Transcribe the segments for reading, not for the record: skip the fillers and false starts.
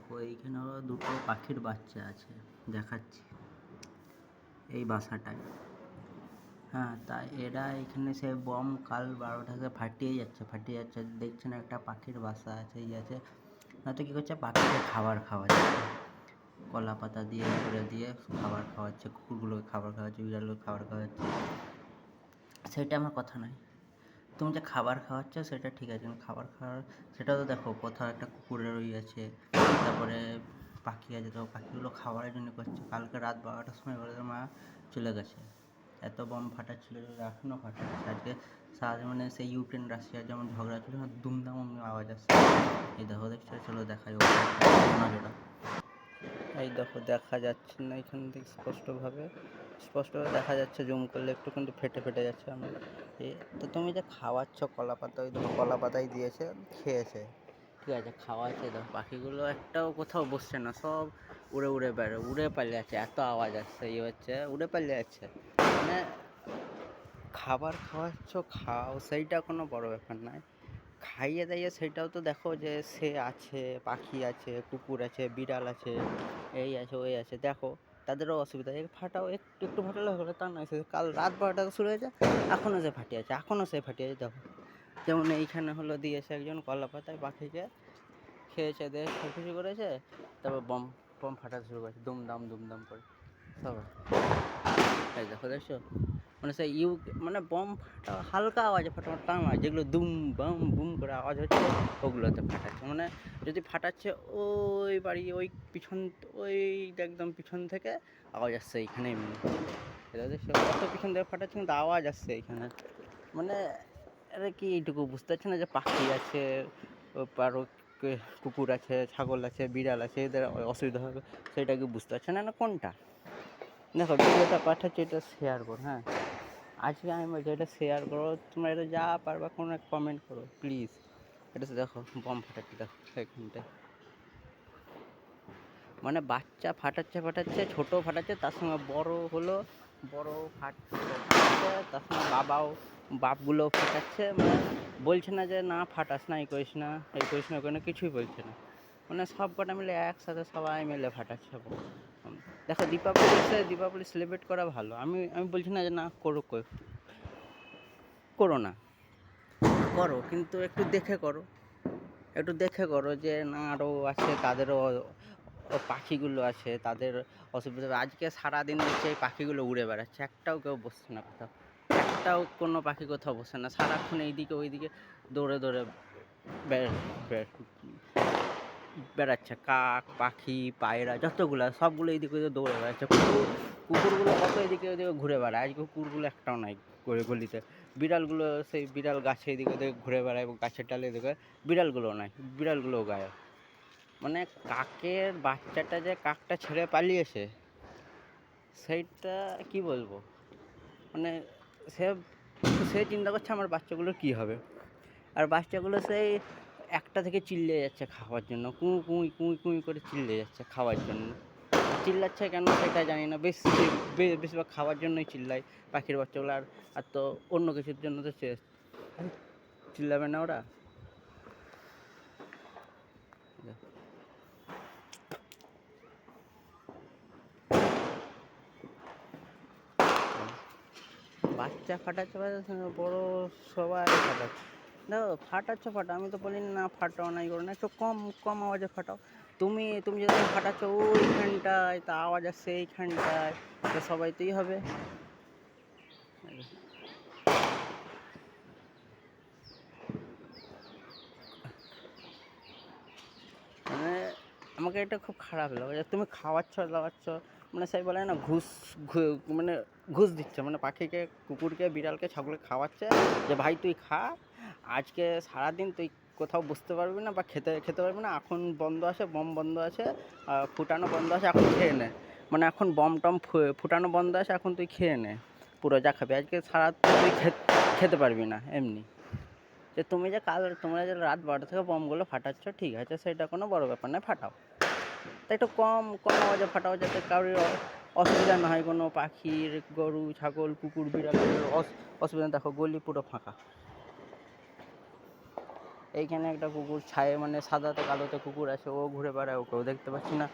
দেখো এইখানে হলো দুটো পাখির বাচ্চা আছে, দেখাচ্ছি এই বাসাটায়। হ্যাঁ, তা এরা এখানে সে বম কাল 12টাকে ফাটিয়ে যাচ্ছে। দেখছেন একটা পাখির বাসা আছে, আছে, নয়তো কী করছে, পাখিকে খাবার খাওয়াচ্ছে, কলা পাতা দিয়ে করে দিয়ে খাবার খাওয়াচ্ছে, কুকুরগুলোকে খাবার খাওয়াচ্ছে, বিড়ালগুলোকে খাবার খাওয়াচ্ছে। সেটা আমার কথা নয়, তুমি যে খাবার খাওয়াচ্ছ সেটা ঠিক আছে, কিন্তু খাবার খাওয়ার সেটা তো দেখো, কোথাও একটা কুকুরের আছে, তারপরে পাখি আছে, তো পাখিগুলো খাবারের জন্য করছে। কালকে রাত 12টার সময় ওদের মা চলে গেছে, এত বম ফাটাচ্ছিল, এখনও ফাটাচ্ছে। আজকে সারাদিন মানে সেই ইউক্রেন রাশিয়ার যেমন ঝগড়া ছিল না, দুমদাম আওয়াজ আসছে। এই দেখো, দেখছো, চলো দেখাই ওটা। এই দেখো, দেখা যাচ্ছে না এখান থেকে স্পষ্টভাবে দেখা যাচ্ছে, জুম করলে একটু, কিন্তু ফেটে যাচ্ছে। তো তুমি যে খাওয়াচ্ছ কলা পাতা, ওই দেখো কলা পাতাই দিয়েছে, খেয়েছে, ঠিক আছে, খাওয়াচ্ছে। দেখো পাখিগুলো একটাও কোথাও বসছে না, সব উড়ে পালিয়ে যাচ্ছে, এত আওয়াজ আসছে, হচ্ছে উড়ে পালিয়ে যাচ্ছে। মানে খাবার খাওয়াচ্ছ, খাও, সেইটা কোনো বড় ব্যাপার নয়। খাইয়ে দাইয়ে সেটাও তো দেখো, যে সে আছে, পাখি আছে, কুকুর আছে, বিড়াল আছে, এই আছে, ওই আছে, দেখো তাদেরও অসুবিধা। ফাটাও, একটু ফাটালে হলো, তা নয়। সে কাল রাত 12টা শুরু হয়েছে, এখনও সে ফাটিয়ে আছে, দেখো। যেমন এইখানে হলো দিয়েছে একজন কলা পাতায়, পাখিকে খেয়েছে, দিয়ে কিছু করেছে, তারপর বম ফাটাতে শুরু করেছে, দুমদাম করে সব। এই দেখছো, মানে সেই মানে বম ফাটা হালকা আওয়াজে ফাটানো, তা নয়, যেগুলো দুম বাম বুম করে আওয়াজ হচ্ছে ওগুলোতে ফাটাচ্ছে। মানে যদি ফাটাচ্ছে ওই বাড়ি, ওই পিছন, ওই একদম পিছন থেকে আওয়াজ আসছে এইখানে, এমনি দেখছো কত পিছন থেকে ফাটাচ্ছে, কিন্তু আওয়াজ আসছে এইখানে। মানে আরে কি এইটুকু বুঝতে পারছে না যে পাখি আছে, আরও কুকুর আছে, ছাগল আছে, বিড়াল আছে, এদের অসুবিধা হবে, সেটা কি বুঝতে পারছে না কোনটা? দেখো, ভিডিওটা পাঠাচ্ছি, এটা শেয়ার করো। হ্যাঁ, আজকে আমি বলছি এটা শেয়ার করো, তোমরা এটা যা পারবা কোনো এক কমেন্ট করো প্লিজ। এটা দেখো বম ফাটাচ্ছে, দেখো এখানটায়, মানে বাচ্চা ফাটাচ্ছে, ছোটো ফাটাচ্ছে, তার সঙ্গে বড় ফাটছে, তার সঙ্গে বাপগুলোও ফাটাচ্ছে। মানে বলছে না যে না ফাটাস না, এই করিস না, কোনো কিছুই বলছে না। মানে সব কটা মিলে একসাথে সবাই মিলে ফাটাচ্ছে। দেখো, দীপাবলি সেলিব্রেট করা ভালো, আমি বলছি না যে না করো না, করো, কিন্তু একটু দেখে করো যে না, আরও আছে, তাদেরও পাখিগুলো আছে, তাদের অসুবিধা। আজকে সারাদিন দেখছে এই পাখিগুলো উড়ে বেড়াচ্ছে, একটাও কেউ বসছে না কোথাও, কোনো পাখি কোথাও বসছে না, সারাক্ষণ এইদিকে ওইদিকে দৌড়ে বেড়াচ্ছে। কাক, পাখি, পায়রা, যতগুলো সবগুলো এইদিকে দৌড়ে বেড়াচ্ছে। কুকুরগুলো কত এদিকে ওইদিকে ঘুরে বেড়ায়, আজকে কুকুরগুলো একটাও নাই গলিতে। বিড়ালগুলো, সেই বিড়াল গাছে এদিকে ওদিকে ঘুরে বেড়ায়, এবং গাছের ডালে এদিকে বিড়ালগুলোও নাই, বিড়ালগুলোও গায়েব। মানে কাকের বাচ্চাটা যে কাকটা ছেড়ে পালিয়েছে, সেইটা কি বলবো, মানে সে চিন্তা করছে আমার বাচ্চাগুলোর কী হবে, আর বাচ্চাগুলো সেই একটা থেকে চিল্লে যাচ্ছে খাওয়ার জন্য, কুঁই করে চিল্লে যাচ্ছে খাওয়ার জন্য। চিল্লাচ্ছে কেন সেটা জানি না, বেশিরভাগ খাওয়ার জন্যই চিল্লায় পাখির বাচ্চাগুলো, আর তো অন্য কিছুর জন্য তো চিল্লাবে না ওরা। বাচ্চা ফাটাচ্ছে, বড় সবাই ফাটাচ্ছে। দেখো, ফাটা, আমি তো বলি না ফাটাও, নাই করো না, একটু কম আওয়াজে ফাটাও। তুমি যদি ফাটাচ্ছ ওইখানটায়, তা আওয়াজ আসছে এইখানটায়, তো সবাই তোই হবে। মানে আমাকে এটা খুব খারাপ লাগে যে তুমি দাওয়াচ্ছ, মানে সেই বলে না মানে ঘুষ দিচ্ছে, মানে পাখিকে, কুকুরকে, বিড়ালকে, ছাগলকে খাওয়াচ্ছে যে ভাই তুই খা, আজকে সারাদিন তুই কোথাও বুঝতে পারবি না বা খেতে পারবি না, এখন বন্ধ আছে, বম বন্ধ আছে, ফুটানো বন্ধ আছে, এখন খেয়ে নে। মানে এখন বম টম ফুটানো বন্ধ আছে, এখন তুই খেয়ে নে পুরো যা খাবি, আজকে সারা তুই খেতে পারবি না। এমনি যে তোমরা যে রাত 12টা থেকে বমগুলো ফাটাচ্ছ, ঠিক আছে, সেটা কোনো বড় ব্যাপার নয়, ফাটাও, তাই একটু কম আওয়াজে ফাটাও, যাতে কারোর অসুবিধা না হয়, কোনো পাখির, গরু, ছাগল, কুকুর, বিড়ালের অসুবিধা। দেখো গলি পুরো ফাঁকা, এইখানে একটা কুকুর ছায়ে মানে সাদাতে কালোতে কুকুর আছে, ও ঘুরে বেড়ায়, ওকেও দেখতে পাচ্ছি না।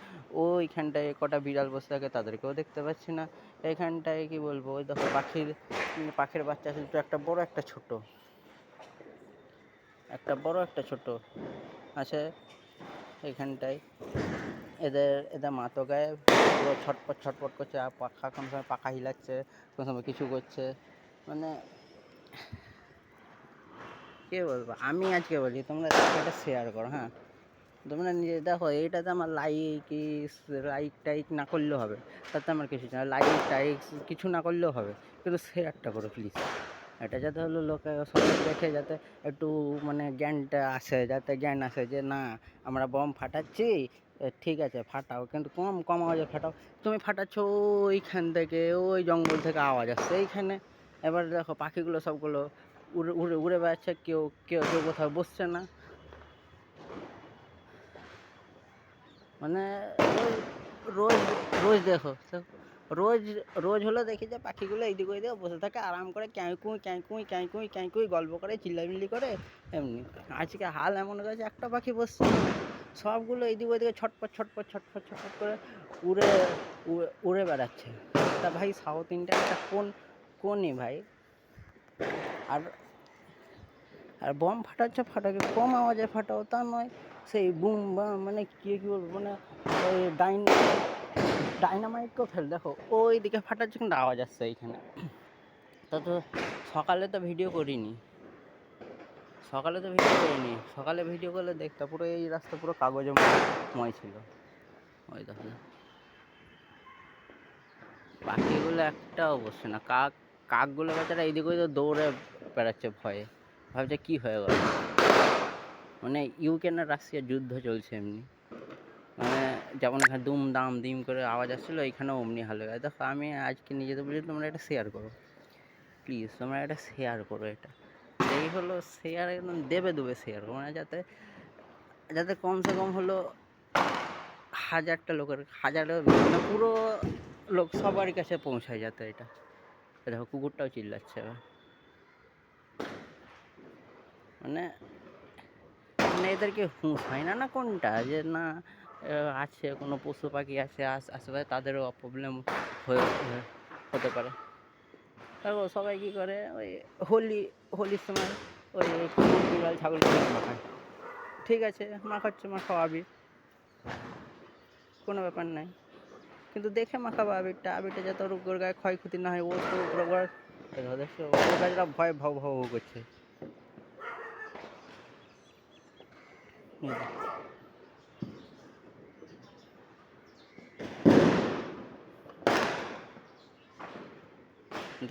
ওইখানটায় কটা বিড়াল বসে থাকে, তাদেরকেও দেখতে পাচ্ছি না। এইখানটায় কি বলবো, ওই দেখো পাখির বাচ্চা আছে দুটো, একটা বড় একটা ছোট, একটা বড় একটা ছোট আছে এইখানটায়। এদের মা তো গায়ে পুরো ছটপট ছটপট করছে, আর পাখা কোনো সময় পাখা হিলাচ্ছে, কোনো সময় কিছু করছে। মানে কে বলবো, আমি আজকে বলি তোমরা এটা শেয়ার করো। হ্যাঁ, তোমরা নিজে দেখো, এইটাতে আমার লাইক টাইক না করলেও হবে, তাতে আমার কিছু না, লাইক টাইক কিছু না করলেও হবে, কিন্তু শেয়ারটা করো প্লিজ। এটা যাতে হলো লোকে সবাই দেখে, যাতে একটু মানে জ্ঞানটা আসে, যাতে জ্ঞান আসে যে না আমরা বম ফাটাচ্ছি, ঠিক আছে ফাটাও, কিন্তু কম কম আওয়াজে ফাটাও। তুমি ফাটাচ্ছ ওইখান থেকে, ওই জঙ্গল থেকে আওয়াজ আসছে এইখানে। এবার দেখো পাখিগুলো সবগুলো উড়ে উড়ে উড়ে বেড়াচ্ছে, কেউ কেউ কেউ কোথাও বসছে না। মানে রোজ রোজ দেখো, রোজ রোজ হলো দেখি যে পাখিগুলো এইদিক ওইদিকে বসে থাকে আরাম করে, ক্যাঁকুই ক্যাঁকুই ক্যাঁকুই ক্যাঁকুই গল্প করে, চিল্লামিল্লি করে এমনি। আজকে হাল এমন হয়েছে, একটা পাখি বসছে না, সবগুলো এইদিক ওইদিকে ছটপট ছটপট ছটপট ছটপট করে উড়ে উড়ে বেড়াচ্ছে। তা ভাই সাউথ ইন্ডিয়ানটা কোনই ভাই। আর আর বম ফাটাচ্ছে, ফাটাকে কম আওয়াজে ফাটাও, তা নয় সেই বুম বাম, মানে কী বলবো, মানে ওই ডাইনামাইটকেও ফেল, দেখো ওই দিকে ফাটাচ্ছে কিন্তু আওয়াজ আসছে এইখানে। তা তো সকালে তো ভিডিও করিনি, সকালে ভিডিও করলে দেখতে পুরো এই রাস্তা পুরো কাগজময় ছিল। ওই দেখো পাখিগুলো একটাও বসছে না, কাকগুলো বেচারা এইদিকে ওই দৌড়ে বেড়াচ্ছে ভয়ে, ভাবছে কী হয়ে গেল। মানে ইউক্রেন আর রাশিয়ার যুদ্ধ চলছে এমনি, মানে যেমন এখানে দুম দাম দিম করে আওয়াজ আসছিলো, এইখানেও অমনি হাল হয়ে গেছে। দেখো আমি আজকে নিজেদের বলি তোমরা এটা শেয়ার করো প্লিজ, তোমরা এটা শেয়ার করো। এটা এই হলো শেয়ার, একদম দেবে শেয়ার করো, মানে যাতে যাতে কমসে কম হলো 1000টা লোকের, মানে পুরো লোক সবার কাছে পৌঁছায় যাতে এটা। দেখো কুকুরটাও চিল্লাচ্ছে এবার, মানে মানে এদেরকে হুঁশ হয় না কোনটা, যে না আছে কোনো পশু পাখি আছে আশেপাশে, তাদেরও প্রবলেম হতে পারে। দেখো সবাই কী করে, ওই হোলির সময় ওই কুকুর বিড়াল ছাগল মাখায়, ঠিক আছে মাখাচ্ছে, মাখাও, কোনো ব্যাপার নাই, কিন্তু দেখে মাখাবো আবিরটা যাতে ওর গায়ে ক্ষয়ক্ষতি না হয়। ও তো দেখছো ওর গাছটা ভয় ভাও ভাও করছে।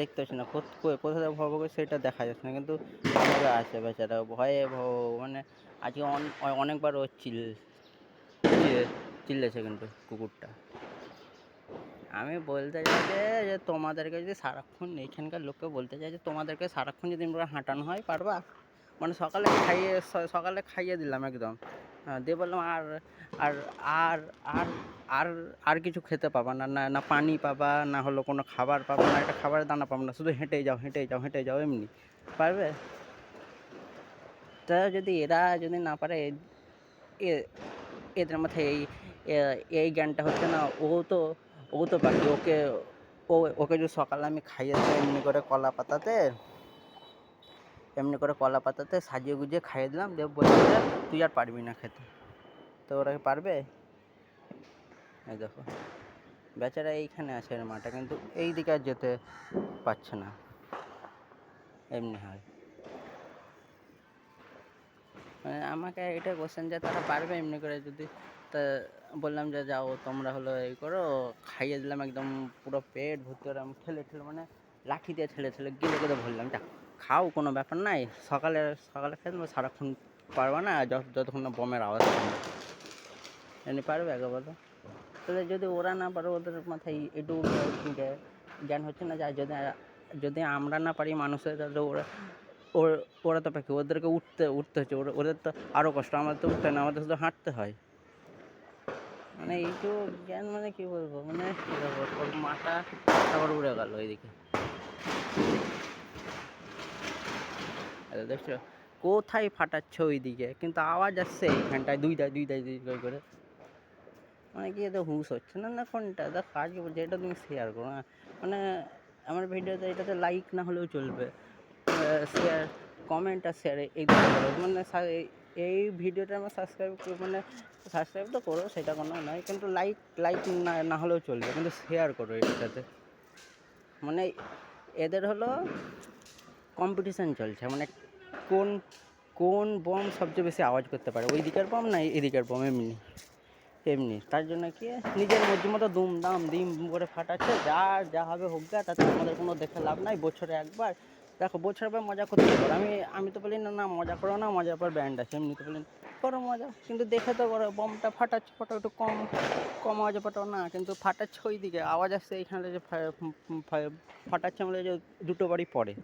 দেখতে পাচ্ছি না কোথা থেকে ভয় করে সেটা দেখা যাচ্ছে না, কিন্তু আছে বেচারা ভয়ে মানে আজকে অনেকবার ও চিল্লেছে কিন্তু কুকুরটা। আমি বলতে চাই যে তোমাদেরকে যদি সারাক্ষণ, এইখানকার লোককে বলতে চাই যে তোমাদেরকে সারাক্ষণ যদি হাঁটানো হয় পারবা, মানে সকালে খাইয়ে দিলাম একদম, দিয়ে বললাম আর আর আর আর আর আর কিছু খেতে পাবা না, না পানি পাবা, না হলো কোনো খাবার পাবা না, একটা খাবারের দানা পাবো না, শুধু হেঁটেই যাও এমনি পারবে? তা এরা যদি না পারে, এদের মাথায় এই জ্ঞানটা হচ্ছে না। ও তো পাখি, ওকে যদি সকালে আমি খাইয়ে দিই এমনি করে কলা পাতাতে সাজিয়ে গুজিয়ে খাইয়ে দিলাম, দিয়ে বলছে তুই আর পারবি না খেতে, তো ওরা পারবে? এই দেখো বেচারা এইখানে আছে এর মাটা, কিন্তু এই দিকে আর যেতে পারছে না, এমনি হয়। মানে আমাকে এটা কোশ্চেন যে তারা পারবে এমনি করে, যদি তা বললাম যে যাও তোমরা হলো এই করো, খাইয়ে দিলাম একদম পুরো পেট ভর্তি করে, আমি ঠেলে মানে লাঠি দিয়ে ঠেলে গিলে ভরলাম, খাও কোনো ব্যাপার নাই, সকালে খেয়ে দেবো, সারাক্ষণ পারবা না, যতক্ষণ না বমের আওয়াজ এমনি পারবে আগে বলো? তাহলে যদি ওরা না পারে, ওদের মাথায় এটুকু জ্ঞান হচ্ছে না, যে যদি আমরা না পারি মানুষের, তাহলে ওরা তো পাখি, ওদেরকে উঠতে হচ্ছে, ওদের তো আরও কষ্ট, আমাদের তো উঠতে না, আমাদের শুধু হাঁটতে হয়। মানে এইটুকু জ্ঞান, মানে কী বলবো, মানে ওর মাটা আবার উড়ে গেল এইদিকে, দেখছো কোথায় ফাটাচ্ছে ওইদিকে, কিন্তু আওয়াজ আসছে এইখানটায় দুই করে। মানে কি এতে হুশ হচ্ছে না না কোনটা দা কাজ বলছে, এটা তুমি শেয়ার করো না। মানে আমার ভিডিওতে এটাতে লাইক না হলেও চলবে, শেয়ার কমেন্ট আর শেয়ার এই দুটো করো। মানে এই ভিডিওটা আমার সাবস্ক্রাইব তো করো, সেটা কোনো নয়, কিন্তু লাইক না হলেও চলবে, কিন্তু শেয়ার করো এটাতে। মানে এদের হলো কম্পিটিশান চলছে, মানে কোন কোন বম সবচেয়ে বেশি আওয়াজ করতে পারে, ওই দিকের বম না এদিকের বম, এমনি তার জন্য কি নিজের মর্জি মতো দিম করে ফাটাচ্ছে। যা হবে হোক গা, তাতে আমাদের কোনো দেখে লাভ নাই। বছরে একবার দেখো, বছরে একবার মজা করতে পারো। আমি তো বলি না মজা করো না, মজার পর ব্যান্ড আছে, এমনি তো বলি করো মজা, কিন্তু দেখে তো করো। বমটা ফাটাচ্ছে, ফাটাও একটু কম আওয়াজে ফাটাও না, কিন্তু ফাটাচ্ছে ওই দিকে, আওয়াজ আসছে এইখানে যে ফাটাচ্ছে আমাদের যে দুটো বাড়ি পড়ে।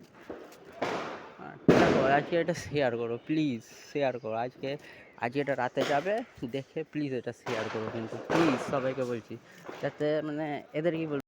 দেখো আজকে এটা শেয়ার করো প্লিজ, শেয়ার করো আজকে এটা রাতে যাবে, দেখে প্লিজ এটা শেয়ার করো, কিন্তু প্লিজ সবাইকে বলছি, যাতে মানে এদের কি বলবো।